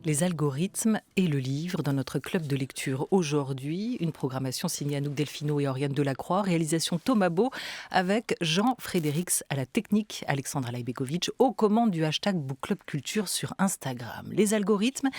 Les algorithmes et le livre dans notre club de lecture aujourd'hui. Une programmation signée Anouk Delfino et Oriane Delacroix. Réalisation Thomas Beau avec Jean Frédérix à la technique, Alexandra Lajbegovic aux commandes du hashtag Book Club Culture sur Instagram. Les algorithmes,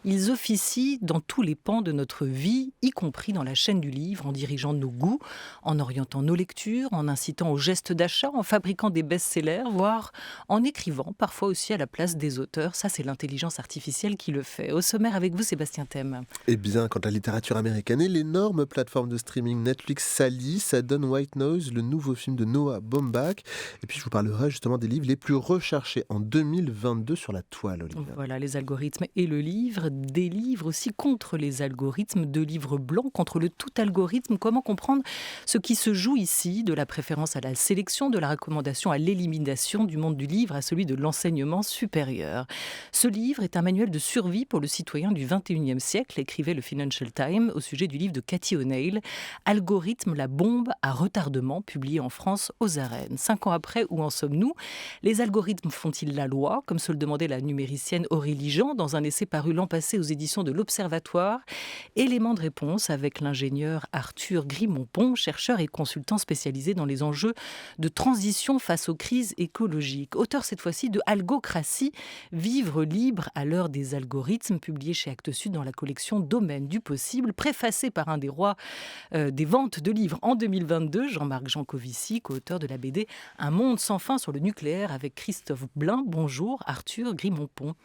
ils officient dans tous les pans de notre vie, y compris dans la chaîne du livre, en dirigeant nos goûts, en orientant nos lectures, en incitant au geste d'achat, en fabriquant des best-sellers, voire en écrivant, parfois aussi à la place des auteurs. Ça, c'est l'intelligence artificielle qui le fait. Au sommaire avec vous, Sébastien Thème. Eh bien, quant à la littérature américaine et l'énorme plateforme de streaming Netflix s'allie, ça donne White Noise, le nouveau film de Noah Baumbach. Et puis, je vous parlerai justement des livres les plus recherchés en 2022 sur la toile, Olivier. Voilà, les algorithmes et le livre. Des livres aussi contre les algorithmes, de livres blancs contre le tout algorithme. Comment comprendre ce qui se joue ici, de la préférence à la sélection, de la recommandation à l'élimination, du monde du livre à celui de l'enseignement supérieur. Ce livre est un manuel de survie pour le citoyen du 21e siècle, écrivait le Financial Times au sujet du livre de Cathy O'Neil, Algorithme, la bombe à retardement, publié en France aux arènes. 5 ans après, où en sommes-nous ? Les algorithmes font-ils la loi, comme se le demandait la numéricienne Aurélie Jean dans un essai paru l'an passé aux éditions de l'Observatoire ? Élément de réponse avec l'ingénieur Arthur Grimont-Pont, chercheur et consultant spécialisé dans les enjeux de transition face aux crises écologiques. Auteur cette fois-ci de Algocratie, vivre libre à l'heure des algorithmes, publié chez Actes Sud dans la collection Domaine du possible, préfacé par un des rois des ventes de livres en 2022, Jean-Marc Jancovici, co-auteur de la BD Un monde sans fin sur le nucléaire avec Christophe Blain. Bonjour Arthur Grimont-Pont.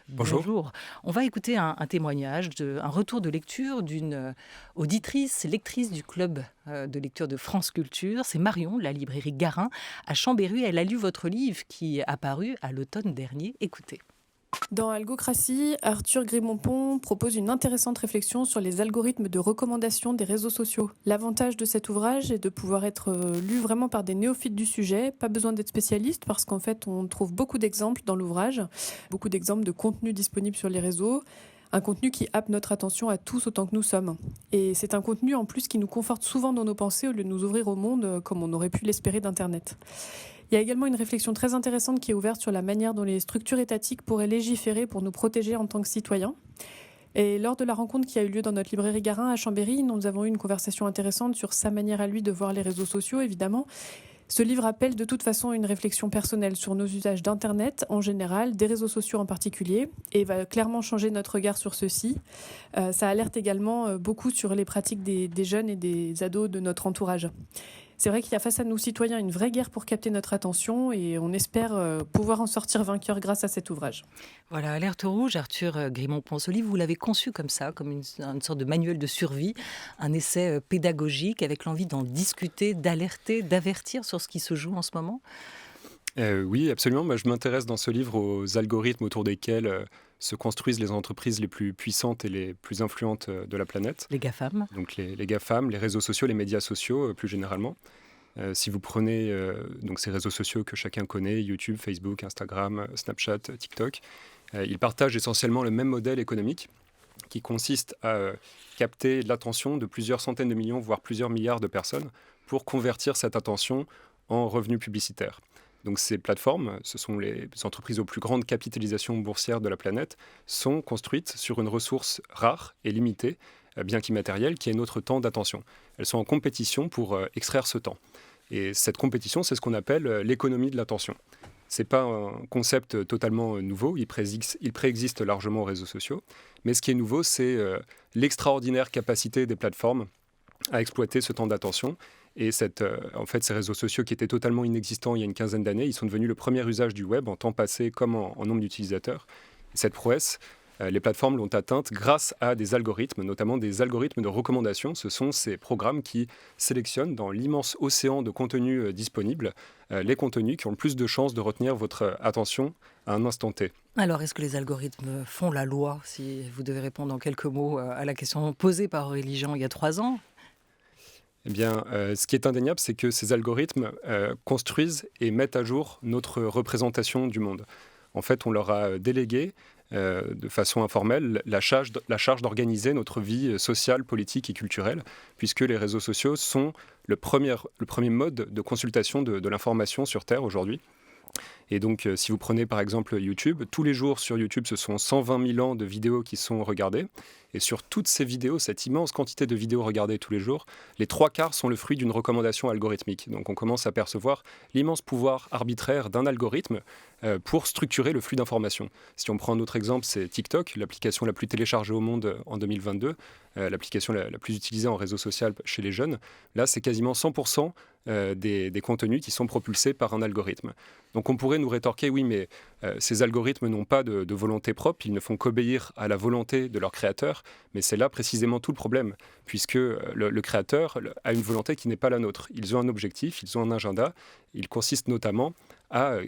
Bonjour. On va écouter un témoignage, un retour de lecture d'une auditrice, lectrice du club de lecture de France Culture. C'est Marion, de la librairie Garin à Chambéry. Elle a lu votre livre qui est apparu à l'automne dernier. Écoutez. Dans Algocratie, Arthur Grimont-Pont propose une intéressante réflexion sur les algorithmes de recommandation des réseaux sociaux. L'avantage de cet ouvrage est de pouvoir être lu vraiment par des néophytes du sujet, pas besoin d'être spécialiste parce qu'en fait on trouve beaucoup d'exemples dans l'ouvrage, beaucoup d'exemples de contenus disponibles sur les réseaux, un contenu qui happe notre attention à tous autant que nous sommes. Et c'est un contenu en plus qui nous conforte souvent dans nos pensées au lieu de nous ouvrir au monde comme on aurait pu l'espérer d'Internet. Il y a également une réflexion très intéressante qui est ouverte sur la manière dont les structures étatiques pourraient légiférer pour nous protéger en tant que citoyens. Et lors de la rencontre qui a eu lieu dans notre librairie Garin à Chambéry, nous avons eu une conversation intéressante sur sa manière à lui de voir les réseaux sociaux, évidemment. Ce livre appelle de toute façon une réflexion personnelle sur nos usages d'Internet en général, des réseaux sociaux en particulier, et va clairement changer notre regard sur ceux-ci. Ça alerte également beaucoup sur les pratiques des jeunes et des ados de notre entourage. C'est vrai qu'il y a face à nous citoyens une vraie guerre pour capter notre attention et on espère pouvoir en sortir vainqueur grâce à cet ouvrage. Voilà, alerte rouge, Arthur Grimont-Pont. Ce livre, vous l'avez conçu comme ça, comme une sorte de manuel de survie, un essai pédagogique avec l'envie d'en discuter, d'alerter, d'avertir sur ce qui se joue en ce moment ? Oui, absolument. Je m'intéresse dans ce livre aux algorithmes autour desquels se construisent les entreprises les plus puissantes et les plus influentes de la planète. Les GAFAM. Donc les GAFAM, les réseaux sociaux, les médias sociaux plus généralement. Si vous prenez donc ces réseaux sociaux que chacun connaît, YouTube, Facebook, Instagram, Snapchat, TikTok, ils partagent essentiellement le même modèle économique qui consiste à capter l'attention de plusieurs centaines de millions, voire plusieurs milliards de personnes pour convertir cette attention en revenus publicitaires. Donc ces plateformes, ce sont les entreprises aux plus grandes capitalisations boursières de la planète, sont construites sur une ressource rare et limitée, bien qu'immatérielle, qui est notre temps d'attention. Elles sont en compétition pour extraire ce temps. Et cette compétition, c'est ce qu'on appelle l'économie de l'attention. Ce n'est pas un concept totalement nouveau, il préexiste largement aux réseaux sociaux, mais ce qui est nouveau, c'est l'extraordinaire capacité des plateformes à exploiter ce temps d'attention. Et en fait, ces réseaux sociaux qui étaient totalement inexistants il y a une quinzaine d'années, ils sont devenus le premier usage du web en temps passé comme en nombre d'utilisateurs. Cette prouesse, les plateformes l'ont atteinte grâce à des algorithmes, notamment des algorithmes de recommandation. Ce sont ces programmes qui sélectionnent dans l'immense océan de contenus disponibles les contenus qui ont le plus de chances de retenir votre attention à un instant T. Alors, est-ce que les algorithmes font la loi, si vous devez répondre en quelques mots à la question posée par Aurélie Jean il y a 3 ans ? Eh bien, ce qui est indéniable, c'est que ces algorithmes construisent et mettent à jour notre représentation du monde. en fait, on leur a délégué de façon informelle la charge d'organiser notre vie sociale, politique et culturelle, puisque les réseaux sociaux sont le premier mode de consultation de l'information sur Terre aujourd'hui. Et donc, si vous prenez par exemple YouTube, tous les jours sur YouTube, ce sont 120 000 ans de vidéos qui sont regardées. Et sur toutes ces vidéos, cette immense quantité de vidéos regardées tous les jours, les 3/4 sont le fruit d'une recommandation algorithmique. Donc on commence à percevoir l'immense pouvoir arbitraire d'un algorithme pour structurer le flux d'informations. Si on prend un autre exemple, c'est TikTok, l'application la plus téléchargée au monde en 2022, l'application la plus utilisée en réseau social chez les jeunes. Là, c'est quasiment 100% des contenus qui sont propulsés par un algorithme. Donc on pourrait nous rétorquer, oui, mais ces algorithmes n'ont pas de volonté propre, ils ne font qu'obéir à la volonté de leur créateur, mais c'est là précisément tout le problème, puisque le créateur a une volonté qui n'est pas la nôtre. Ils ont un objectif, ils ont un agenda, il consiste notamment à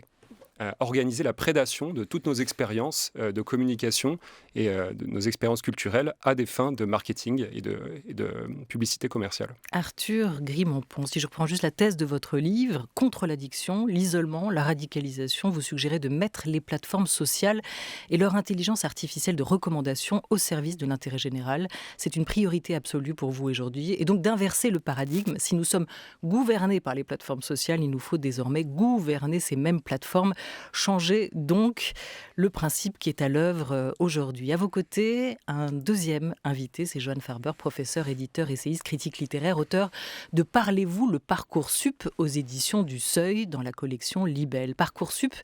organiser la prédation de toutes nos expériences de communication et de nos expériences culturelles à des fins de marketing et de publicité commerciale. Arthur Grimont-Pons, si je reprends juste la thèse de votre livre, Contre l'addiction, l'isolement, la radicalisation, vous suggérez de mettre les plateformes sociales et leur intelligence artificielle de recommandation au service de l'intérêt général. C'est une priorité absolue pour vous aujourd'hui. Et donc d'inverser le paradigme. Si nous sommes gouvernés par les plateformes sociales, il nous faut désormais gouverner ces mêmes plateformes. Changer donc le principe qui est à l'œuvre aujourd'hui. À vos côtés, un deuxième invité, c'est Johan Farber, professeur, éditeur, essayiste, critique littéraire, auteur de Parlez-vous, le Parcoursup aux éditions du Seuil dans la collection Libelle. Parcoursup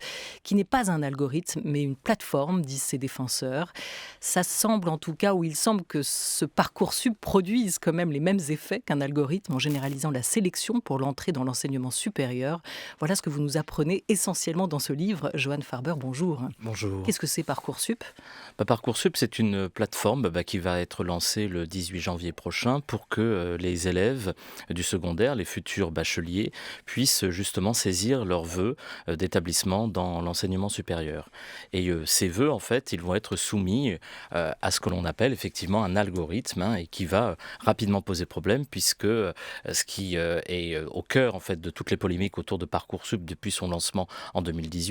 qui n'est pas un algorithme mais une plateforme, disent ses défenseurs. Ça semble en tout cas, ou il semble que ce Parcoursup produise quand même les mêmes effets qu'un algorithme en généralisant la sélection pour l'entrée dans l'enseignement supérieur. Voilà ce que vous nous apprenez essentiellement dans ce livre. Johan Farber, bonjour. Bonjour. Qu'est-ce que c'est Parcoursup ? Parcoursup, c'est une plateforme qui va être lancée le 18 janvier prochain pour que les élèves du secondaire, les futurs bacheliers, puissent justement saisir leurs vœux d'établissement dans l'enseignement supérieur. Et ces vœux, en fait, ils vont être soumis à ce que l'on appelle effectivement un algorithme et qui va rapidement poser problème puisque ce qui est au cœur en fait de toutes les polémiques autour de Parcoursup depuis son lancement en 2018,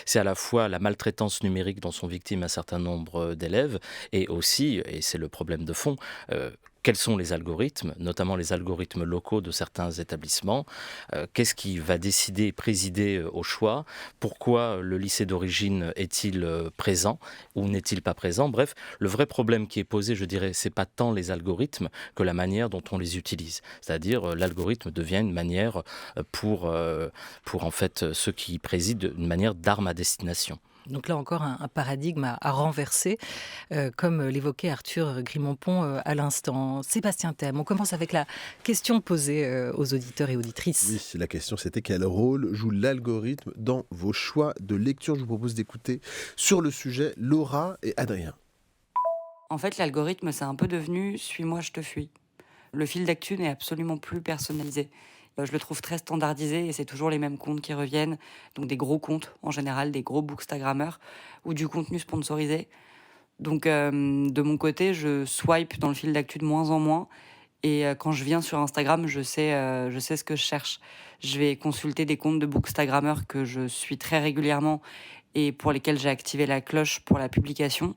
c'est à la fois la maltraitance numérique dont sont victimes un certain nombre d'élèves et aussi, et c'est le problème de fond, quels sont les algorithmes, notamment les algorithmes locaux de certains établissements, qu'est-ce qui va décider, présider au choix, pourquoi le lycée d'origine est-il présent ou n'est-il pas présent. Bref, le vrai problème qui est posé, je dirais, c'est pas tant les algorithmes que la manière dont on les utilise. C'est-à-dire, l'algorithme devient une manière pour en fait ceux qui y président, une manière d'arme à destination. Donc là encore, un paradigme à renverser, comme l'évoquait Arthur Grimont-Pons à l'instant. Sébastien Thème, on commence avec la question posée aux auditeurs et auditrices. Oui, la question c'était quel rôle joue l'algorithme dans vos choix de lecture ? Je vous propose d'écouter sur le sujet Laura et Adrien. En fait, l'algorithme, c'est un peu devenu « suis-moi, je te fuis ». Le fil d'actu n'est absolument plus personnalisé. Je le trouve très standardisé et c'est toujours les mêmes comptes qui reviennent. Donc des gros comptes, en général, des gros bookstagrammeurs ou du contenu sponsorisé. Donc de mon côté, je swipe dans le fil d'actu de moins en moins. Et quand je viens sur Instagram, je sais ce que je cherche. Je vais consulter des comptes de bookstagrammeurs que je suis très régulièrement et pour lesquels j'ai activé la cloche pour la publication.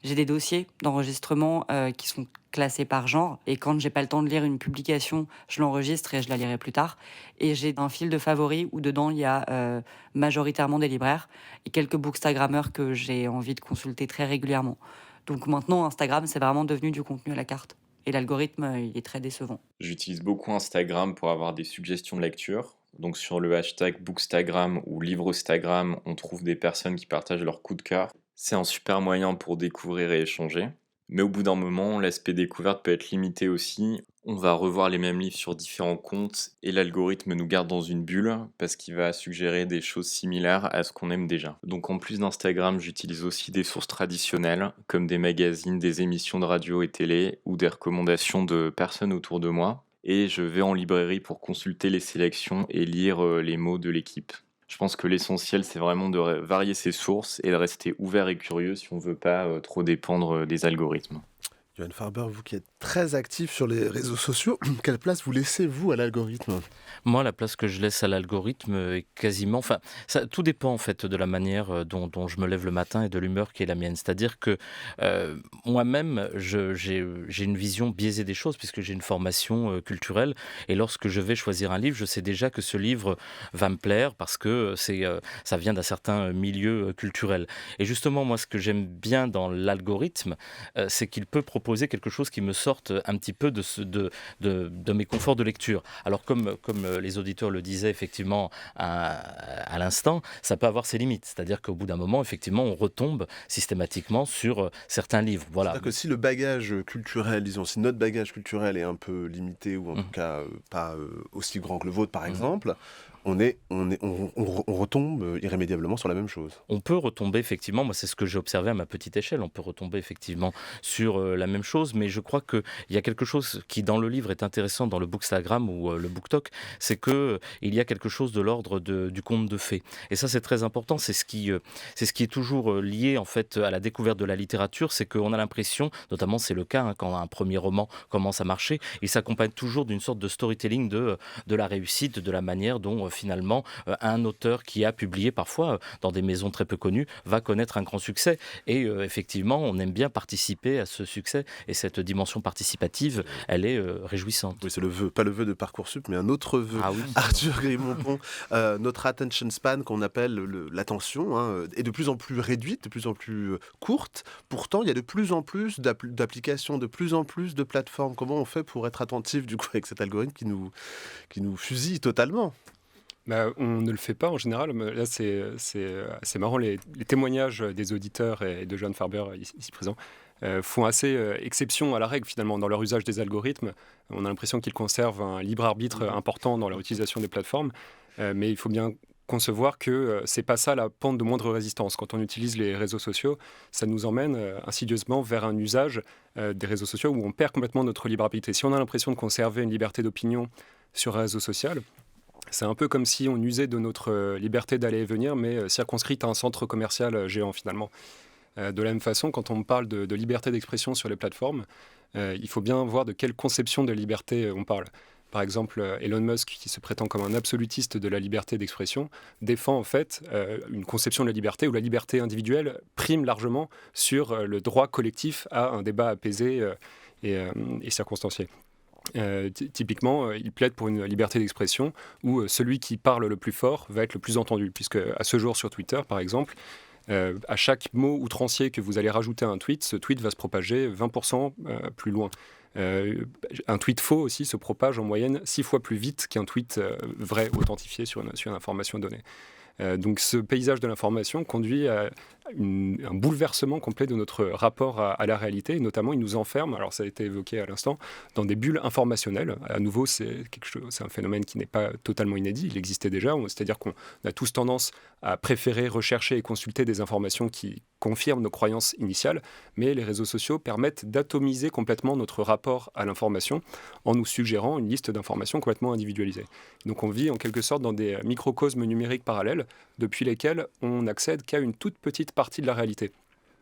J'ai des dossiers d'enregistrement qui sont classés par genre. Et quand j'ai pas le temps de lire une publication, je l'enregistre et je la lirai plus tard. Et j'ai un fil de favoris où dedans, il y a majoritairement des libraires et quelques bookstagrammeurs que j'ai envie de consulter très régulièrement. Donc maintenant, Instagram, c'est vraiment devenu du contenu à la carte. Et l'algorithme, il est très décevant. J'utilise beaucoup Instagram pour avoir des suggestions de lecture. Donc sur le hashtag Bookstagram ou Livrostagram, on trouve des personnes qui partagent leurs coups de cœur. C'est un super moyen pour découvrir et échanger. Mais au bout d'un moment, l'aspect découverte peut être limité aussi. On va revoir les mêmes livres sur différents comptes et l'algorithme nous garde dans une bulle parce qu'il va suggérer des choses similaires à ce qu'on aime déjà. Donc en plus d'Instagram, j'utilise aussi des sources traditionnelles comme des magazines, des émissions de radio et télé ou des recommandations de personnes autour de moi. Et je vais en librairie pour consulter les sélections et lire les mots de l'équipe. Je pense que l'essentiel, c'est vraiment de varier ses sources et de rester ouvert et curieux si on ne veut pas trop dépendre des algorithmes. Johan Farber, vous qui êtes très actif sur les réseaux sociaux, quelle place vous laissez, vous, à l'algorithme? Moi, la place que je laisse à l'algorithme est quasiment... Enfin, ça, tout dépend en fait de la manière dont je me lève le matin et de l'humeur qui est la mienne. C'est-à-dire que moi-même, j'ai une vision biaisée des choses puisque j'ai une formation culturelle. Et lorsque je vais choisir un livre, je sais déjà que ce livre va me plaire parce que ça vient d'un certain milieu culturel. Et justement, moi, ce que j'aime bien dans l'algorithme, c'est qu'il peut proposer quelque chose qui me sorte un petit peu de mes conforts de lecture. Alors comme les auditeurs le disaient effectivement à l'instant, ça peut avoir ses limites. C'est-à-dire qu'au bout d'un moment, effectivement, on retombe systématiquement sur certains livres. Voilà. C'est-à-dire que si le bagage culturel, disons, si notre bagage culturel est un peu limité ou en tout cas pas aussi grand que le vôtre, par exemple, on retombe irrémédiablement sur la même chose. On peut retomber effectivement, moi c'est ce que j'ai observé à ma petite échelle, on peut retomber effectivement sur la même chose, mais je crois qu'il y a quelque chose qui dans le livre est intéressant dans le Bookstagram ou le BookTok, c'est qu'il y a quelque chose de l'ordre du conte de fées. Et ça c'est très important, c'est ce qui est toujours lié en fait à la découverte de la littérature, c'est qu'on a l'impression, notamment c'est le cas quand un premier roman commence à marcher, il s'accompagne toujours d'une sorte de storytelling de la réussite, de la manière dont finalement un auteur qui a publié parfois dans des maisons très peu connues va connaître un grand succès. Et effectivement, on aime bien participer à ce succès et cette dimension participative, elle est réjouissante. Oui, c'est le vœu, pas le vœu de Parcoursup, mais un autre vœu. Ah oui. Arthur Grimont-Pont, notre attention span qu'on appelle l'attention est de plus en plus réduite, de plus en plus courte. Pourtant, il y a de plus en plus d'applications, de plus en plus de plateformes. Comment on fait pour être attentif du coup avec cet algorithme qui nous fusille totalement? On ne le fait pas en général. Mais là, c'est marrant. Les témoignages des auditeurs et de Johan Farber ici présents font assez exception à la règle finalement dans leur usage des algorithmes. On a l'impression qu'ils conservent un libre arbitre important dans leur utilisation des plateformes, mais il faut bien concevoir que c'est pas ça la pente de moindre résistance. Quand on utilise les réseaux sociaux, ça nous emmène insidieusement vers un usage des réseaux sociaux où on perd complètement notre libre arbitre. Et si on a l'impression de conserver une liberté d'opinion sur un réseau social, c'est un peu comme si on usait de notre liberté d'aller et venir, mais circonscrite à un centre commercial géant finalement. De la même façon, quand on parle de liberté d'expression sur les plateformes, il faut bien voir de quelle conception de liberté on parle. Par exemple, Elon Musk, qui se prétend comme un absolutiste de la liberté d'expression, défend en fait une conception de la liberté où la liberté individuelle prime largement sur le droit collectif à un débat apaisé et circonstancié. Typiquement, il plaide pour une liberté d'expression où celui qui parle le plus fort va être le plus entendu, puisque à ce jour sur Twitter, par exemple, à chaque mot outrancier que vous allez rajouter à un tweet, ce tweet va se propager 20% plus loin. Un tweet faux aussi se propage en moyenne 6 fois plus vite qu'un tweet vrai, authentifié sur une information donnée. Donc ce paysage de l'information conduit à un bouleversement complet de notre rapport à la réalité, et notamment il nous enferme, alors ça a été évoqué à l'instant, dans des bulles informationnelles. À nouveau, c'est un phénomène qui n'est pas totalement inédit, il existait déjà, c'est-à-dire qu'on a tous tendance à préférer rechercher et consulter des informations qui confirment nos croyances initiales, mais les réseaux sociaux permettent d'atomiser complètement notre rapport à l'information en nous suggérant une liste d'informations complètement individualisées. Donc on vit en quelque sorte dans des microcosmes numériques parallèles depuis lesquels on n'accède qu'à une toute petite partie de la réalité.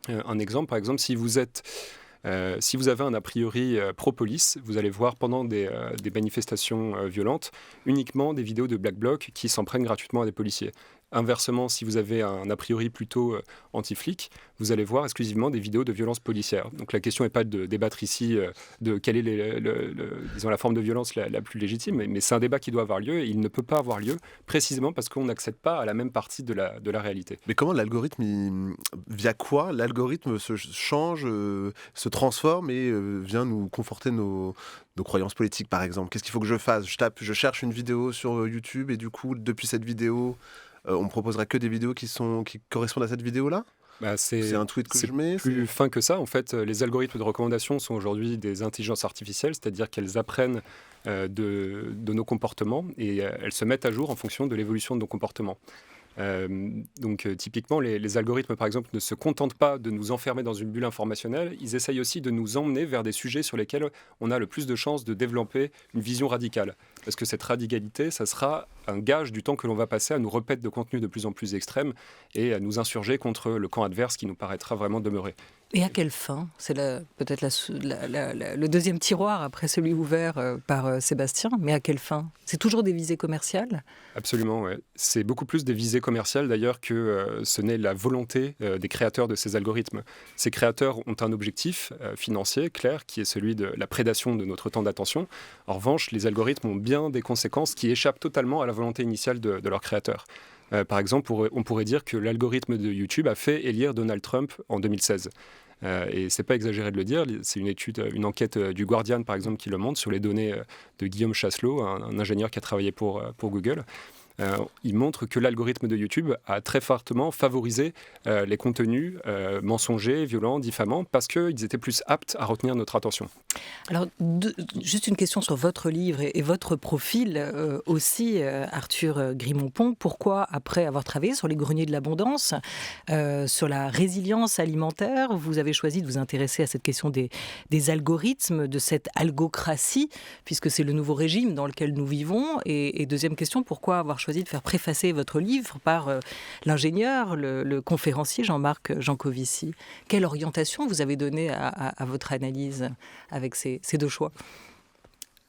Un exemple, par exemple, si vous avez un a priori pro-police, vous allez voir pendant des manifestations violentes uniquement des vidéos de Black Bloc qui s'en prennent gratuitement à des policiers. Inversement, si vous avez un a priori plutôt anti-flic, vous allez voir exclusivement des vidéos de violence policière. Donc la question n'est pas de débattre ici de quelle est disons, la forme de violence la plus légitime, mais c'est un débat qui doit avoir lieu et il ne peut pas avoir lieu précisément parce qu'on n'accède pas à la même partie de la réalité. Mais comment l'algorithme, via quoi l'algorithme se change, se transforme et vient nous conforter nos croyances politiques, par exemple? Qu'est-ce qu'il faut que je fasse? Je cherche une vidéo sur YouTube et du coup, depuis cette vidéo, on me proposera que des vidéos qui correspondent à cette vidéo-là? C'est un tweet que je mets? C'est plus fin que ça. En fait, les algorithmes de recommandation sont aujourd'hui des intelligences artificielles, c'est-à-dire qu'elles apprennent de nos comportements et elles se mettent à jour en fonction de l'évolution de nos comportements. Donc typiquement, les algorithmes, par exemple, ne se contentent pas de nous enfermer dans une bulle informationnelle, ils essayent aussi de nous emmener vers des sujets sur lesquels on a le plus de chances de développer une vision radicale. parce que cette radicalité, ça sera un gage du temps que l'on va passer à nous repaître de contenus de plus en plus extrêmes et à nous insurger contre le camp adverse qui nous paraîtra vraiment demeurer. Et à quelle fin ? C'est peut-être le deuxième tiroir après celui ouvert par Sébastien, mais à quelle fin ? C'est toujours des visées commerciales ? Absolument, ouais. C'est beaucoup plus des visées commerciales d'ailleurs que ce n'est la volonté des créateurs de ces algorithmes. Ces créateurs ont un objectif financier clair qui est celui de la prédation de notre temps d'attention. En revanche, les algorithmes ont bien des conséquences qui échappent totalement à la volonté initiale de leurs créateurs. Par exemple, on pourrait dire que l'algorithme de YouTube a fait élire Donald Trump en 2016. Et c'est pas exagéré de le dire, c'est une enquête du Guardian par exemple qui le montre sur les données de Guillaume Chasselot, un ingénieur qui a travaillé pour Google. Il montre que l'algorithme de YouTube a très fortement favorisé les contenus mensongers, violents, diffamants, parce qu'ils étaient plus aptes à retenir notre attention. Alors, juste une question sur votre livre et votre profil aussi, Arthur Grimont-Pont. Pourquoi, après avoir travaillé sur les greniers de l'abondance, sur la résilience alimentaire, vous avez choisi de vous intéresser à cette question des algorithmes, de cette algocratie, puisque c'est le nouveau régime dans lequel nous vivons. Et deuxième question, pourquoi avoir choisi de faire préfacer votre livre par l'ingénieur, le conférencier Jean-Marc Jancovici. Quelle orientation vous avez donnée à votre analyse avec ces deux choix ?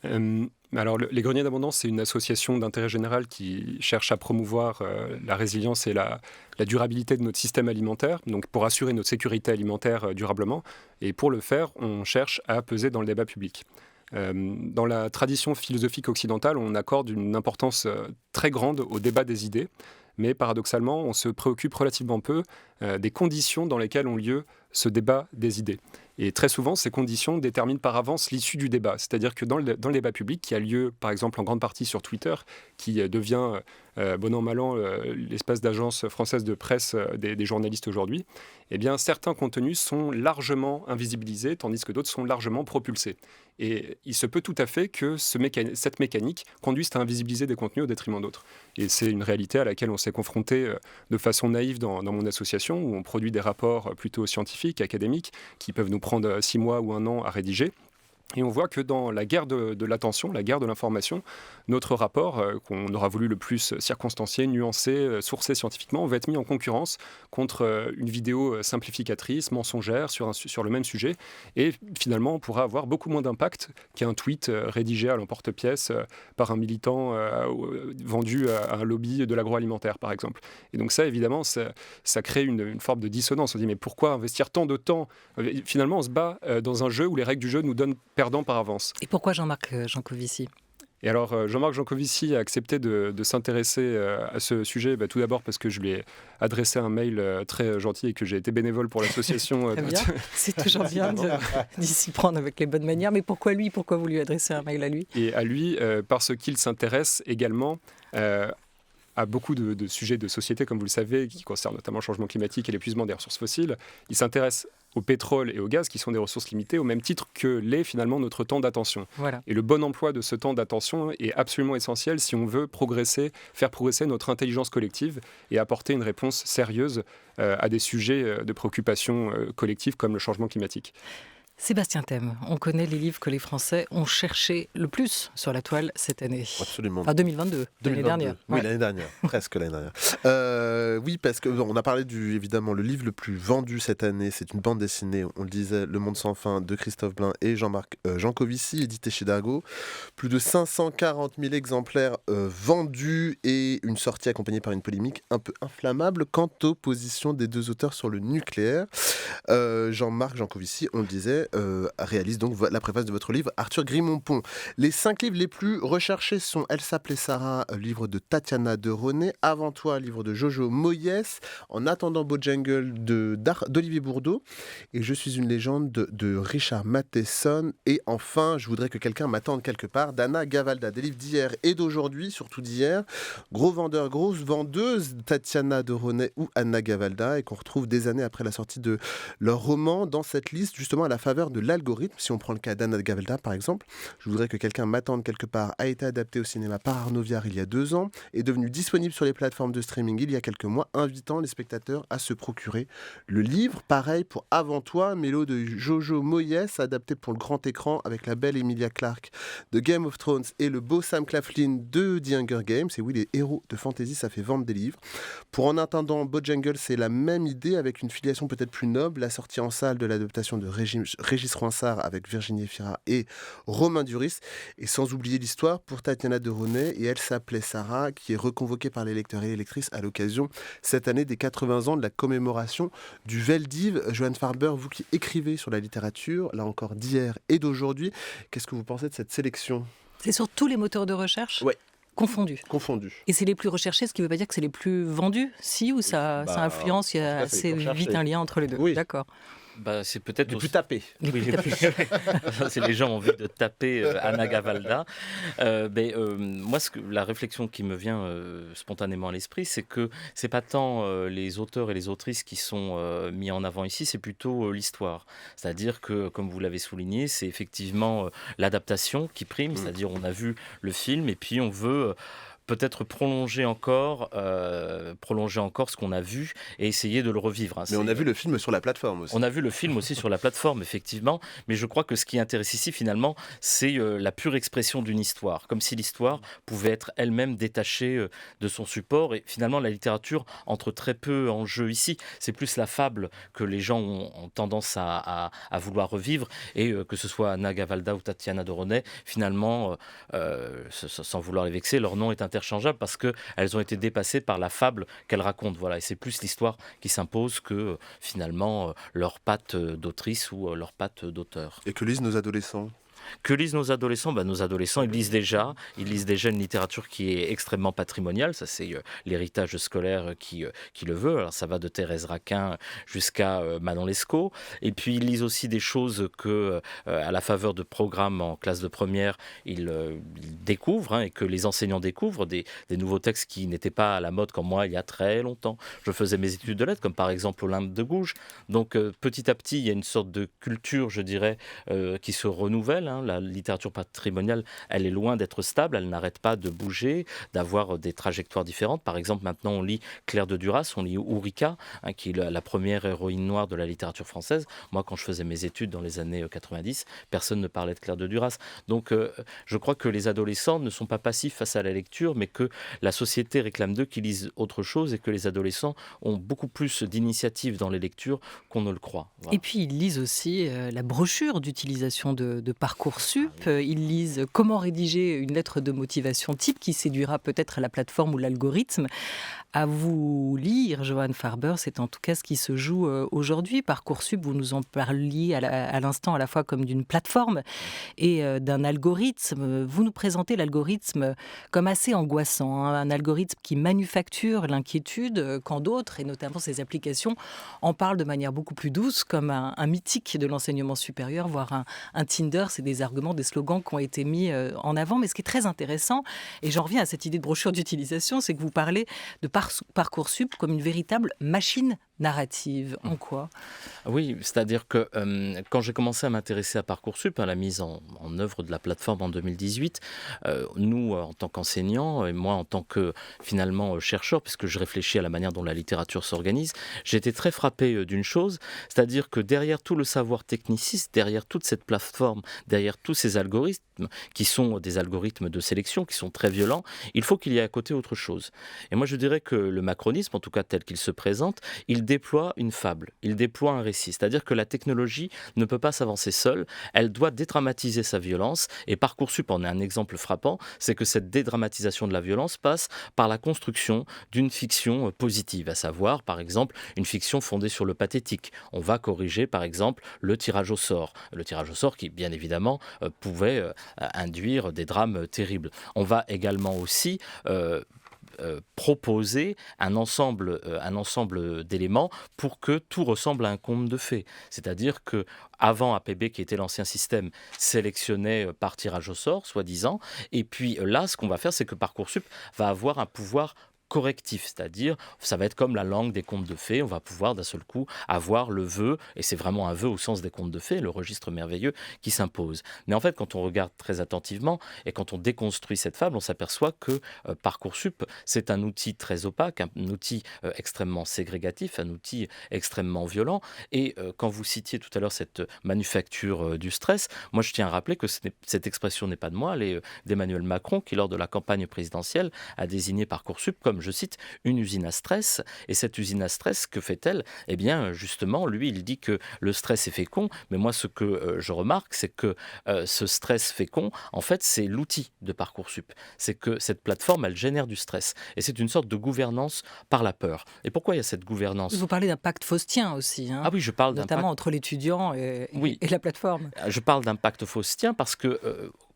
Alors, les Greniers d'Abondance, c'est une association d'intérêt général qui cherche à promouvoir la résilience et la durabilité de notre système alimentaire, donc pour assurer notre sécurité alimentaire durablement. Et pour le faire, on cherche à peser dans le débat public. Dans la tradition philosophique occidentale, on accorde une importance très grande au débat des idées, mais paradoxalement, on se préoccupe relativement peu des conditions dans lesquelles ont lieu ce débat des idées. Et très souvent, ces conditions déterminent par avance l'issue du débat. C'est-à-dire que dans le débat public, qui a lieu, par exemple, en grande partie sur Twitter, qui devient, bon an, mal an, l'espèce d'agence française de presse des journalistes aujourd'hui, eh bien, certains contenus sont largement invisibilisés, tandis que d'autres sont largement propulsés. Et il se peut tout à fait que cette mécanique conduise à invisibiliser des contenus au détriment d'autres. Et c'est une réalité à laquelle on s'est confronté de façon naïve dans mon association, où on produit des rapports plutôt scientifiques, académiques, qui peuvent nous prendre 6 mois ou 1 an à rédiger. Et on voit que dans la guerre de l'attention, la guerre de l'information, notre rapport, qu'on aura voulu le plus circonstancier, nuancé, sourcé scientifiquement, va être mis en concurrence contre une vidéo simplificatrice, mensongère, sur le même sujet. Et finalement, on pourra avoir beaucoup moins d'impact qu'un tweet rédigé à l'emporte-pièce par un militant vendu à un lobby de l'agroalimentaire, par exemple. Et donc ça, évidemment, ça crée une forme de dissonance. On dit, mais pourquoi investir tant de temps ? Finalement, on se bat dans un jeu où les règles du jeu nous donnent perdant par avance. Et pourquoi Jean-Marc Jancovici ? Et alors, Jean-Marc Jancovici a accepté de s'intéresser à ce sujet, tout d'abord parce que je lui ai adressé un mail très gentil et que j'ai été bénévole pour l'association. Très bien, c'est toujours bien d'y s'y prendre avec les bonnes manières. Mais pourquoi lui ? Pourquoi vous lui adressez un mail à lui ? Et à lui, parce qu'il s'intéresse également à beaucoup de sujets de société, comme vous le savez, qui concernent notamment le changement climatique et l'épuisement des ressources fossiles. Il s'intéresse au pétrole et au gaz, qui sont des ressources limitées, au même titre que l'est finalement notre temps d'attention. Voilà. Et le bon emploi de ce temps d'attention est absolument essentiel si on veut faire progresser notre intelligence collective et apporter une réponse sérieuse à des sujets de préoccupation collective comme le changement climatique. Sébastien Thème, on connaît les livres que les Français ont cherché le plus sur la toile cette année. Absolument. Enfin 2022, l'année dernière. Oui, l'année dernière, presque l'année dernière. Oui, parce qu'on a parlé évidemment, le livre le plus vendu cette année, c'est une bande dessinée, on le disait, Le Monde sans fin de Christophe Blain et Jean-Marc Jancovici, édité chez Dargaud. Plus de 540 000 exemplaires vendus et une sortie accompagnée par une polémique un peu inflammable quant aux positions des deux auteurs sur le nucléaire. Jean-Marc Jancovici, on le disait, réalise donc la préface de votre livre, Arthur Grimont-Pont. Les 5 livres les plus recherchés sont Elle s'appelait Sarah, livre de Tatiana de René, Avant toi, livre de Jojo Moyes, En attendant Bojangles d'Olivier Bourdeau, et Je suis une légende de Richard Matheson, et enfin, Je voudrais que quelqu'un m'attende quelque part, d'Anna Gavalda. Des livres d'hier et d'aujourd'hui, surtout d'hier. Gros vendeur, grosse vendeuse, Tatiana de René ou Anna Gavalda, et qu'on retrouve des années après la sortie de leur roman dans cette liste, justement à la faveur faveur de l'algorithme. Si on prend le cas d'Anna Gavalda, par exemple, Je voudrais que quelqu'un m'attende quelque part a été adapté au cinéma par Arnaud Viard il y a 2 ans, est devenu disponible sur les plateformes de streaming il y a quelques mois, invitant les spectateurs à se procurer le livre. Pareil pour Avant toi, mélo de Jojo Moyes, adapté pour le grand écran avec la belle Emilia Clarke de Game of Thrones et le beau Sam Claflin de The Hunger Games. Et oui, les héros de fantasy, ça fait vendre des livres. Pour En attendant Bojangles, c'est la même idée avec une filiation peut-être plus noble, la sortie en salle de l'adaptation de Régis Ronsard avec Virginie Efira et Romain Duris. Et sans oublier l'histoire pour Tatiana de Ronay, et elle s'appelait Sarah, qui est reconvoquée par les lecteurs et les lectrices à l'occasion cette année des 80 ans de la commémoration du Veldiv. Johan Farber, vous qui écrivez sur la littérature, là encore d'hier et d'aujourd'hui, qu'est-ce que vous pensez de cette sélection ? C'est sur tous les moteurs de recherche ? Ouais. Confondus. Confondus. Et c'est les plus recherchés, ce qui ne veut pas dire que c'est les plus vendus, si, ou ça influence, il y a assez vite un lien entre les deux. Oui. D'accord. C'est peut-être Les plus tapés. C'est les gens ont envie de taper Anna Gavalda. Moi, la réflexion qui me vient spontanément à l'esprit, c'est que c'est pas tant les auteurs et les autrices qui sont mis en avant ici, c'est plutôt l'histoire. C'est-à-dire que, comme vous l'avez souligné, c'est effectivement l'adaptation qui prime. C'est-à-dire on a vu le film et puis on veut peut-être prolonger encore ce qu'on a vu et essayer de le revivre. Mais on a vu le film sur la plateforme aussi. On a vu le film aussi sur la plateforme, effectivement. Mais je crois que ce qui intéresse ici, finalement, c'est la pure expression d'une histoire. Comme si l'histoire pouvait être elle-même détachée de son support. Et finalement, la littérature entre très peu en jeu ici. C'est plus la fable que les gens ont tendance à vouloir revivre. Et que ce soit Anna Gavalda ou Tatiana de Ronay, finalement, sans vouloir les vexer, leur nom est interchangeable parce qu'elles ont été dépassées par la fable qu'elles racontent. Voilà. Et c'est plus l'histoire qui s'impose que finalement leur patte d'autrice ou leur patte d'auteur. Et que lisent nos adolescents ? Que lisent nos adolescents ? Nos adolescents, ils lisent déjà une littérature qui est extrêmement patrimoniale. Ça, c'est l'héritage scolaire qui le veut. Alors, ça va de Thérèse Raquin jusqu'à Manon Lescaut. Et puis, ils lisent aussi des choses que, à la faveur de programmes en classe de première, ils découvrent et que les enseignants découvrent des nouveaux textes qui n'étaient pas à la mode comme moi il y a très longtemps. Je faisais mes études de lettres, comme par exemple Olympe de Gouges. Donc, petit à petit, il y a une sorte de culture, je dirais, qui se renouvelle. La littérature patrimoniale, elle est loin d'être stable, elle n'arrête pas de bouger, d'avoir des trajectoires différentes. Par exemple, maintenant, on lit Claire de Duras, on lit Ourika, qui est la première héroïne noire de la littérature française. Moi, quand je faisais mes études dans les années 90, personne ne parlait de Claire de Duras. Donc, je crois que les adolescents ne sont pas passifs face à la lecture, mais que la société réclame d'eux qu'ils lisent autre chose et que les adolescents ont beaucoup plus d'initiatives dans les lectures qu'on ne le croit. Voilà. Et puis, ils lisent aussi la brochure d'utilisation de Parcoursup. Ils lisent comment rédiger une lettre de motivation type qui séduira peut-être la plateforme ou l'algorithme. À vous lire, Johan Farber, c'est en tout cas ce qui se joue aujourd'hui. Parcoursup, vous nous en parliez à l'instant à la fois comme d'une plateforme et d'un algorithme. Vous nous présentez l'algorithme comme assez angoissant, un algorithme qui manufacture l'inquiétude quand d'autres, et notamment ces applications, en parlent de manière beaucoup plus douce, comme un mythique de l'enseignement supérieur, voire un Tinder. C'est des arguments, des slogans qui ont été mis en avant. Mais ce qui est très intéressant, et j'en reviens à cette idée de brochure d'utilisation, c'est que vous parlez de Parcoursup comme une véritable machine narrative. En quoi ? Oui, c'est-à-dire que quand j'ai commencé à m'intéresser à Parcoursup, à la mise en œuvre de la plateforme en 2018, nous, en tant qu'enseignants, et moi en tant que finalement chercheur, puisque je réfléchis à la manière dont la littérature s'organise, j'ai été très frappé d'une chose, c'est-à-dire que derrière tout le savoir techniciste, derrière toute cette plateforme, derrière tous ces algorithmes, qui sont des algorithmes de sélection, qui sont très violents, il faut qu'il y ait à côté autre chose. Et moi je dirais que le macronisme, en tout cas tel qu'il se présente, il déploie une fable, il déploie un récit. C'est-à-dire que la technologie ne peut pas s'avancer seule, elle doit dédramatiser sa violence. Et Parcoursup en est un exemple frappant, c'est que cette dédramatisation de la violence passe par la construction d'une fiction positive, à savoir, par exemple, une fiction fondée sur le pathétique. On va corriger, par exemple, le tirage au sort. Le tirage au sort qui, bien évidemment, pouvait induire des drames terribles. On va également aussi proposer un ensemble d'éléments pour que tout ressemble à un conte de fées. C'est-à-dire que avant APB, qui était l'ancien système, sélectionnait par tirage au sort, soi-disant, et puis là, ce qu'on va faire, c'est que Parcoursup va avoir un pouvoir correctif, c'est-à-dire ça va être comme la langue des contes de fées, on va pouvoir d'un seul coup avoir le vœu, et c'est vraiment un vœu au sens des contes de fées, le registre merveilleux qui s'impose. Mais en fait, quand on regarde très attentivement et quand on déconstruit cette fable, on s'aperçoit que Parcoursup, c'est un outil très opaque, un outil extrêmement ségrégatif, un outil extrêmement violent. Et quand vous citiez tout à l'heure cette manufacture du stress, moi je tiens à rappeler que cette expression n'est pas de moi, elle est d'Emmanuel Macron qui, lors de la campagne présidentielle, a désigné Parcoursup comme, je cite, une usine à stress. Et cette usine à stress, que fait-elle ? Eh bien, justement, lui, il dit que le stress est fécond, mais moi, ce que je remarque, c'est que ce stress fécond, en fait, c'est l'outil de Parcoursup. C'est que cette plateforme, elle génère du stress. Et c'est une sorte de gouvernance par la peur. Et pourquoi il y a cette gouvernance ? Vous parlez d'un pacte faustien aussi, hein, Ah oui, je parle d'un notamment pacte... entre l'étudiant Oui. et la plateforme. Je parle d'un pacte faustien parce que,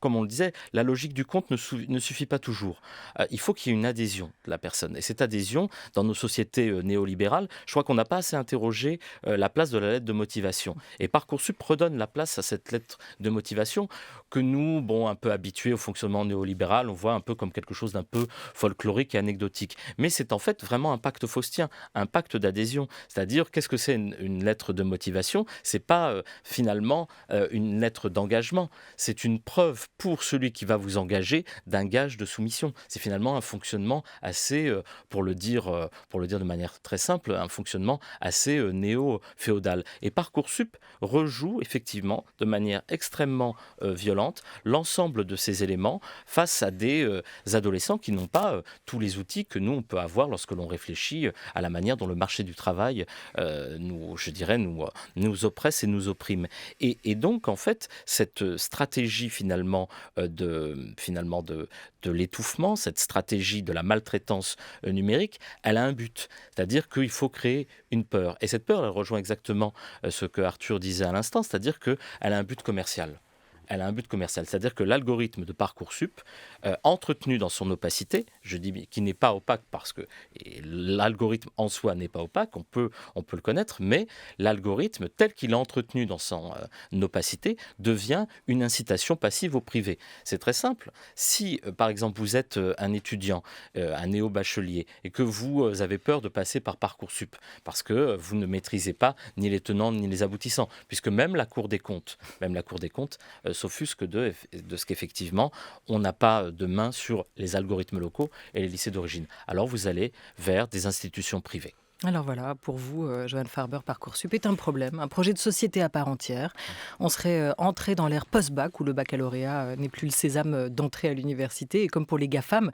comme on le disait, la logique du conte ne suffit pas toujours. Il faut qu'il y ait une adhésion de la personne. Et cette adhésion, dans nos sociétés néolibérales, je crois qu'on n'a pas assez interrogé la place de la lettre de motivation. Et Parcoursup redonne la place à cette lettre de motivation que nous, un peu habitués au fonctionnement néolibéral, on voit un peu comme quelque chose d'un peu folklorique et anecdotique. Mais c'est en fait vraiment un pacte faustien, un pacte d'adhésion. C'est-à-dire, qu'est-ce que c'est une lettre de motivation ? C'est pas finalement une lettre d'engagement. C'est une preuve pour celui qui va vous engager d'un gage de soumission. C'est finalement un fonctionnement assez, pour le dire de manière très simple, un fonctionnement assez néo-féodal. Et Parcoursup rejoue effectivement de manière extrêmement violente l'ensemble de ces éléments face à des adolescents qui n'ont pas tous les outils que nous on peut avoir lorsque l'on réfléchit à la manière dont le marché du travail nous oppresse et nous opprime. Et donc en fait cette stratégie finalement de l'étouffement, cette stratégie de la maltraitance numérique, elle a un but, c'est-à-dire qu'il faut créer une peur. Et cette peur, elle rejoint exactement ce que Arthur disait à l'instant, c'est-à-dire qu'elle a un but commercial. Elle a un but commercial, c'est-à-dire que l'algorithme de Parcoursup, entretenu dans son opacité, je dis qui n'est pas opaque parce que l'algorithme en soi n'est pas opaque, on peut le connaître, mais l'algorithme tel qu'il est entretenu dans son opacité devient une incitation passive au privé. C'est très simple. Si, par exemple, vous êtes un étudiant, un néo-bachelier, et que vous avez peur de passer par Parcoursup, parce que vous ne maîtrisez pas ni les tenants ni les aboutissants, puisque même la Cour des comptes s'offusque de ce qu'effectivement, on n'a pas de main sur les algorithmes locaux et les lycées d'origine. Alors vous allez vers des institutions privées. Alors voilà, pour vous, Johan Farber, Parcoursup est un problème, un projet de société à part entière. On serait entré dans l'ère post-bac où le baccalauréat n'est plus le sésame d'entrée à l'université. Et comme pour les GAFAM,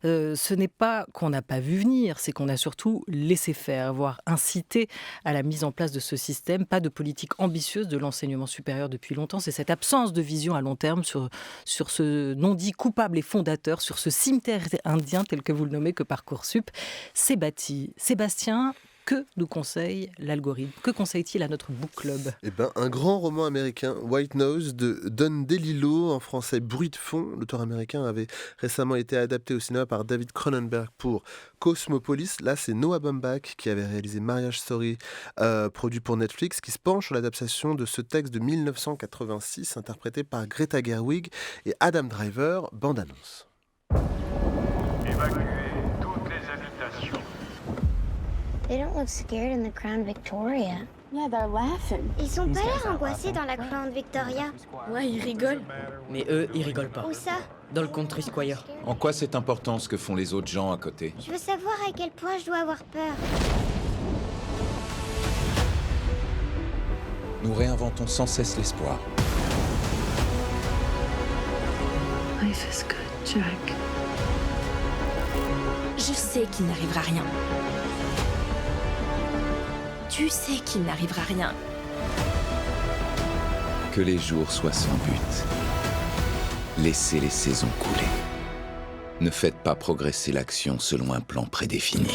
ce n'est pas qu'on n'a pas vu venir, c'est qu'on a surtout laissé faire, voire incité à la mise en place de ce système. Pas de politique ambitieuse de l'enseignement supérieur depuis longtemps. C'est cette absence de vision à long terme sur ce non-dit coupable et fondateur, sur ce cimetière indien tel que vous le nommez que Parcoursup s'est bâti. Sébastien, que nous conseille l'algorithme ? Que conseille-t-il à notre book club ? Un grand roman américain, White Nose, de Don DeLillo, en français Bruit de fond. L'auteur américain avait récemment été adapté au cinéma par David Cronenberg pour Cosmopolis. Là, c'est Noah Baumbach qui avait réalisé Marriage Story, produit pour Netflix, qui se penche sur l'adaptation de ce texte de 1986, interprété par Greta Gerwig et Adam Driver, bande-annonce. Évacuez toutes les habitations. They don't look scared in the Crown Victoria. Yeah, they're laughing. Ils ont pas l'air angoissés dans la Crown Victoria. Ouais, ils rigolent. Mais eux, ils rigolent pas. Où ça ? Dans le Country Squire. En quoi c'est important ce que font les autres gens à côté ? Je veux savoir à quel point je dois avoir peur. Nous réinventons sans cesse l'espoir. Life is good, Jack. Je sais qu'il n'arrivera rien. Tu sais qu'il n'arrivera rien. Que les jours soient sans but. Laissez les saisons couler. Ne faites pas progresser l'action selon un plan prédéfini.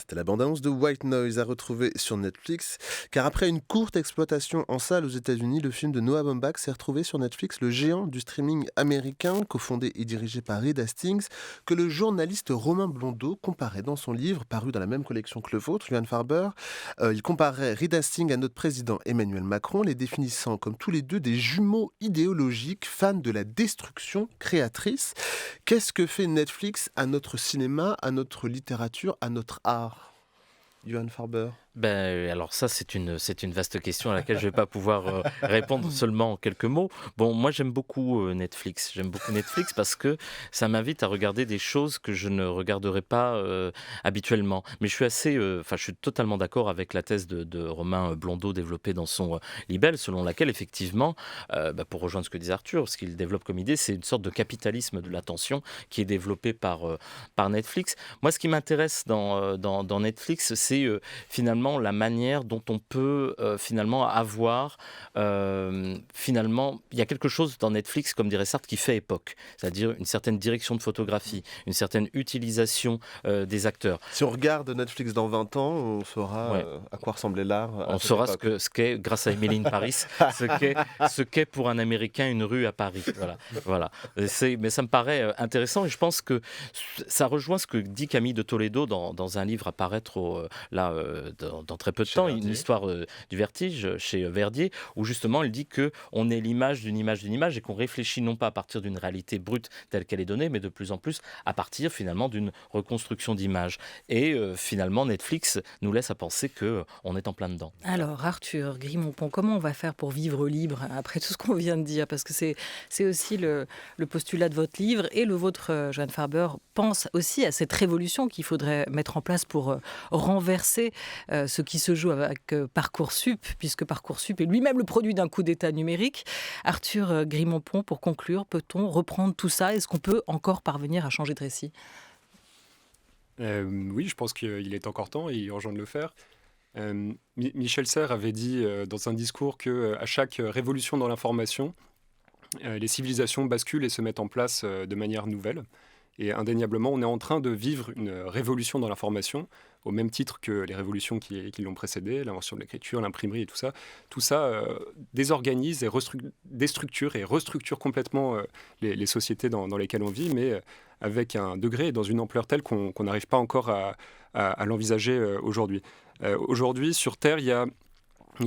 C'était la bande-annonce de White Noise à retrouver sur Netflix. Car après une courte exploitation en salle aux États-Unis, le film de Noah Baumbach s'est retrouvé sur Netflix, le géant du streaming américain, cofondé et dirigé par Reed Hastings, que le journaliste Romain Blondeau comparait dans son livre, paru dans la même collection que le vôtre, Johan Farber. Il comparait Reed Hastings à notre président Emmanuel Macron, les définissant comme tous les deux des jumeaux idéologiques, fans de la destruction créatrice. Qu'est-ce que fait Netflix à notre cinéma, à notre littérature, à notre art, Johan Farber? Alors ça, c'est une vaste question à laquelle je ne vais pas pouvoir répondre seulement en quelques mots. Bon, moi j'aime beaucoup Netflix. J'aime beaucoup Netflix parce que ça m'invite à regarder des choses que je ne regarderais pas habituellement. Mais je suis totalement d'accord avec la thèse de Romain Blondeau développée dans son libelle, selon laquelle effectivement, pour rejoindre ce que disait Arthur, ce qu'il développe comme idée, c'est une sorte de capitalisme de l'attention qui est développé par Netflix. Moi, ce qui m'intéresse dans Netflix, c'est finalement la manière dont on peut finalement avoir finalement, il y a quelque chose dans Netflix, comme dirait Sartre, qui fait époque, c'est-à-dire une certaine direction de photographie, une certaine utilisation des acteurs. Si on regarde Netflix dans 20 ans, on saura à quoi ressemblait l'art. On saura ce qu'est, grâce à Emily in Paris, ce qu'est pour un Américain une rue à Paris. Voilà. Mais ça me paraît intéressant et je pense que ça rejoint ce que dit Camille de Toledo dans un livre à paraître dans très peu de temps, une histoire du vertige chez Verdier, où justement il dit qu'on est l'image d'une image d'une image et qu'on réfléchit non pas à partir d'une réalité brute telle qu'elle est donnée, mais de plus en plus à partir finalement d'une reconstruction d'image. Et finalement Netflix nous laisse à penser qu'on est en plein dedans. Alors Arthur Grimont-Pont, comment on va faire pour vivre libre après tout ce qu'on vient de dire? Parce que c'est aussi le postulat de votre livre et le vôtre, Johan Farber, pense aussi à cette révolution qu'il faudrait mettre en place pour renverser ce qui se joue avec Parcoursup, puisque Parcoursup est lui-même le produit d'un coup d'État numérique. Arthur Grimont-Pont, pour conclure, peut-on reprendre tout ça? Est-ce qu'on peut encore parvenir à changer de récit? Oui, je pense qu'il est encore temps et il est urgent de le faire. Michel Serres avait dit dans un discours qu'à chaque révolution dans l'information, les civilisations basculent et se mettent en place de manière nouvelle. Et indéniablement, on est en train de vivre une révolution dans l'information, au même titre que les révolutions qui l'ont précédée, l'invention de l'écriture, l'imprimerie et tout ça. Tout ça désorganise et déstructure et restructure complètement les sociétés dans lesquelles on vit, mais avec un degré et dans une ampleur telle qu'on n'arrive pas encore à l'envisager aujourd'hui. Aujourd'hui, sur Terre, il y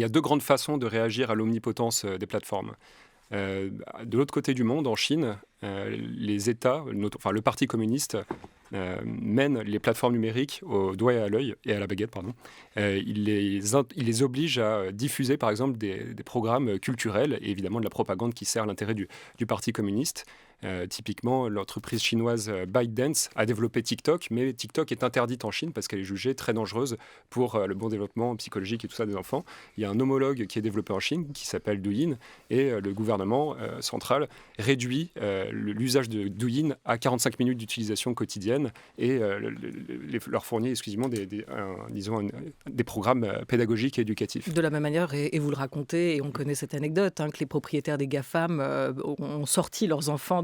a deux grandes façons de réagir à l'omnipotence des plateformes. De l'autre côté du monde, en Chine, les États, le Parti communiste, mène les plateformes numériques au doigt et à l'œil, et à la baguette, pardon. Il les oblige à diffuser, par exemple, des programmes culturels et évidemment de la propagande qui sert l'intérêt du Parti communiste. Typiquement, l'entreprise chinoise ByteDance a développé TikTok, mais TikTok est interdite en Chine parce qu'elle est jugée très dangereuse pour le bon développement psychologique et tout ça des enfants. Il y a un homologue qui est développé en Chine qui s'appelle Douyin et le gouvernement central réduit l'usage de Douyin à 45 minutes d'utilisation quotidienne et leur fournit des programmes pédagogiques et éducatifs. De la même manière, et vous le racontez, et on connaît cette anecdote, que les propriétaires des GAFAM ont sorti leurs enfants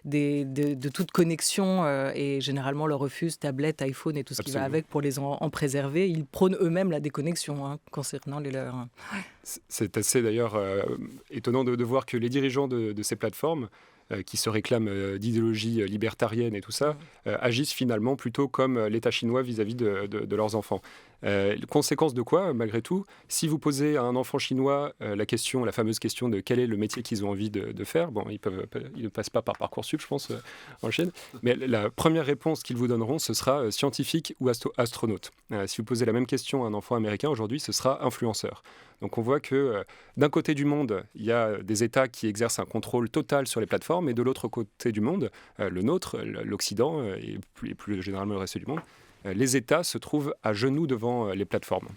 de toute connexion et généralement leur refusent tablette, iPhone et tout ce qui va avec pour les en préserver. Ils prônent eux-mêmes la déconnexion concernant les leurs. C'est assez d'ailleurs étonnant de voir que les dirigeants de ces plateformes qui se réclament d'idéologie libertarienne et tout ça, agissent finalement plutôt comme l'État chinois vis-à-vis de leurs enfants. Conséquence de quoi, malgré tout, si vous posez à un enfant chinois la fameuse question de quel est le métier qu'ils ont envie de faire, bon, ils ne passent pas par Parcoursup, je pense, en Chine, mais la première réponse qu'ils vous donneront, ce sera scientifique ou astronaute. Si vous posez la même question à un enfant américain aujourd'hui, ce sera influenceur. Donc on voit que d'un côté du monde, il y a des États qui exercent un contrôle total sur les plateformes, et de l'autre côté du monde, le nôtre, l'Occident et plus généralement le reste du monde, les États se trouvent à genoux devant les plateformes.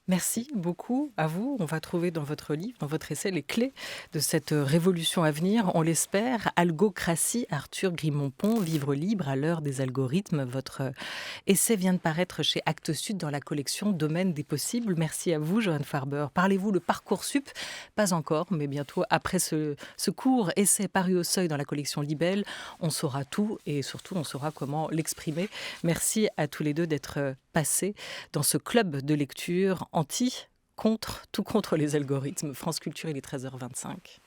Merci beaucoup à vous. On va trouver dans votre livre, dans votre essai, les clés de cette révolution à venir. On l'espère. Algocratie, Arthur Grimont-Pont, Vivre libre à l'heure des algorithmes. Votre essai vient de paraître chez Actes Sud dans la collection Domaine des possibles. Merci à vous, Johan Farber. Parlez-vous le Parcoursup? Pas encore, mais bientôt après ce court essai paru au Seuil dans la collection Libelle, on saura tout et surtout on saura comment l'exprimer. Merci à tous les deux d'être passer dans ce club de lecture contre les algorithmes. France Culture, il est 13h25.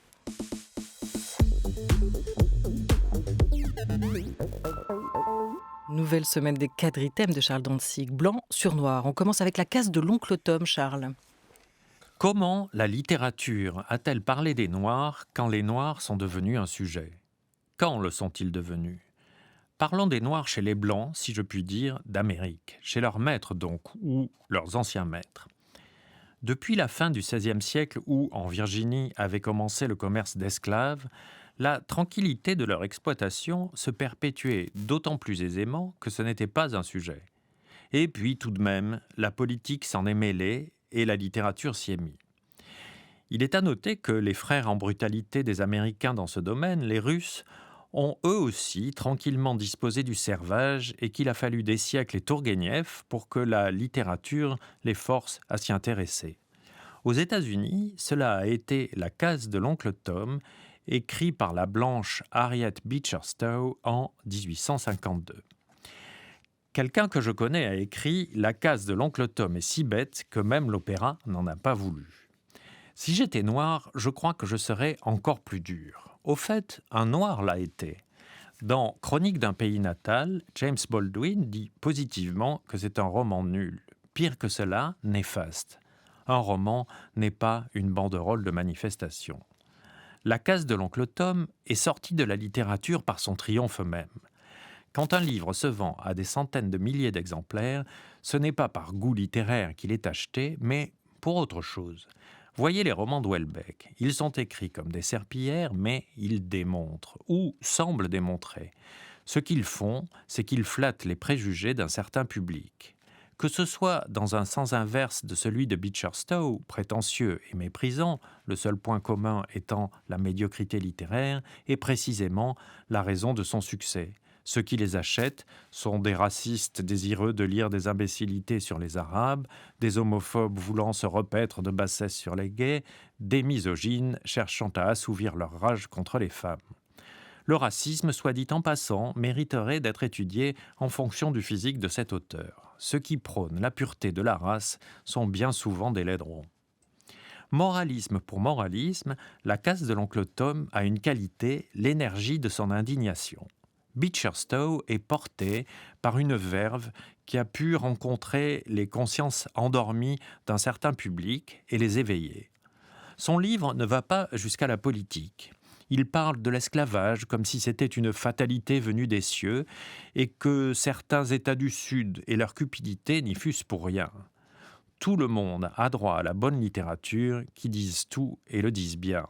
Nouvelle semaine des quadrithèmes de Charles Dantzig, blanc sur noir. On commence avec la case de l'oncle Tom, Charles. Comment la littérature a-t-elle parlé des Noirs quand les Noirs sont devenus un sujet ? Quand le sont-ils devenus ? Parlons des Noirs chez les Blancs, si je puis dire, d'Amérique, chez leurs maîtres donc, ou leurs anciens maîtres. Depuis la fin du XVIe siècle où, en Virginie, avait commencé le commerce d'esclaves, la tranquillité de leur exploitation se perpétuait d'autant plus aisément que ce n'était pas un sujet. Et puis, tout de même, la politique s'en est mêlée et la littérature s'y est mise. Il est à noter que les frères en brutalité des Américains dans ce domaine, les Russes, ont eux aussi tranquillement disposé du servage et qu'il a fallu des siècles et Tourguenieff pour que la littérature les force à s'y intéresser. Aux États-Unis, cela a été La case de l'oncle Tom, écrit par la blanche Harriet Beecher Stowe en 1852. Quelqu'un que je connais a écrit « La case de l'oncle Tom est si bête que même l'opéra n'en a pas voulu ». Si j'étais noir, je crois que je serais encore plus dur. Au fait, un noir l'a été. Dans « Chronique d'un pays natal », James Baldwin dit positivement que c'est un roman nul. Pire que cela, néfaste. Un roman n'est pas une banderole de manifestation. La case de l'oncle Tom est sortie de la littérature par son triomphe même. Quand un livre se vend à des centaines de milliers d'exemplaires, ce n'est pas par goût littéraire qu'il est acheté, mais pour autre chose. Voyez les romans de Houellebecq. Ils sont écrits comme des serpillères, mais ils démontrent, ou semblent démontrer. Ce qu'ils font, c'est qu'ils flattent les préjugés d'un certain public. Que ce soit dans un sens inverse de celui de Beecher Stowe, prétentieux et méprisant, le seul point commun étant la médiocrité littéraire, et précisément la raison de son succès. Ceux qui les achètent sont des racistes désireux de lire des imbécilités sur les Arabes, des homophobes voulant se repaître de bassesse sur les gays, des misogynes cherchant à assouvir leur rage contre les femmes. Le racisme, soit dit en passant, mériterait d'être étudié en fonction du physique de cet auteur. Ceux qui prônent la pureté de la race sont bien souvent des laiderons. Moralisme pour moralisme, la case de l'oncle Tom a une qualité, l'énergie de son indignation. Beecher Stowe est porté par une verve qui a pu rencontrer les consciences endormies d'un certain public et les éveiller. Son livre ne va pas jusqu'à la politique. Il parle de l'esclavage comme si c'était une fatalité venue des cieux et que certains États du Sud et leur cupidité n'y fussent pour rien. Tout le monde a droit à la bonne littérature qui dise tout et le dise bien.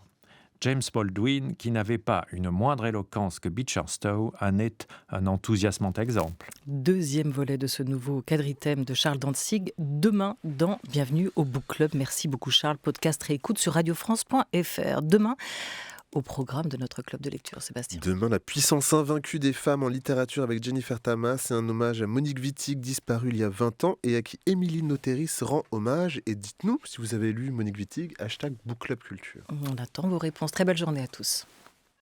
James Baldwin, qui n'avait pas une moindre éloquence que Beecher Stowe, en est un enthousiasmant exemple. Deuxième volet de ce nouveau quadrithème de Charles Dantzig, demain dans Bienvenue au Book Club. Merci beaucoup Charles, podcast réécoute sur radiofrance.fr. Demain, au programme de notre club de lecture, Sébastien. Demain, la puissance invaincue des femmes en littérature avec Jennifer Tamas et un hommage à Monique Wittig, disparue il y a 20 ans et à qui Émilie Noteris rend hommage. Et dites-nous si vous avez lu Monique Wittig, #BookClubCulture. On attend vos réponses. Très belle journée à tous.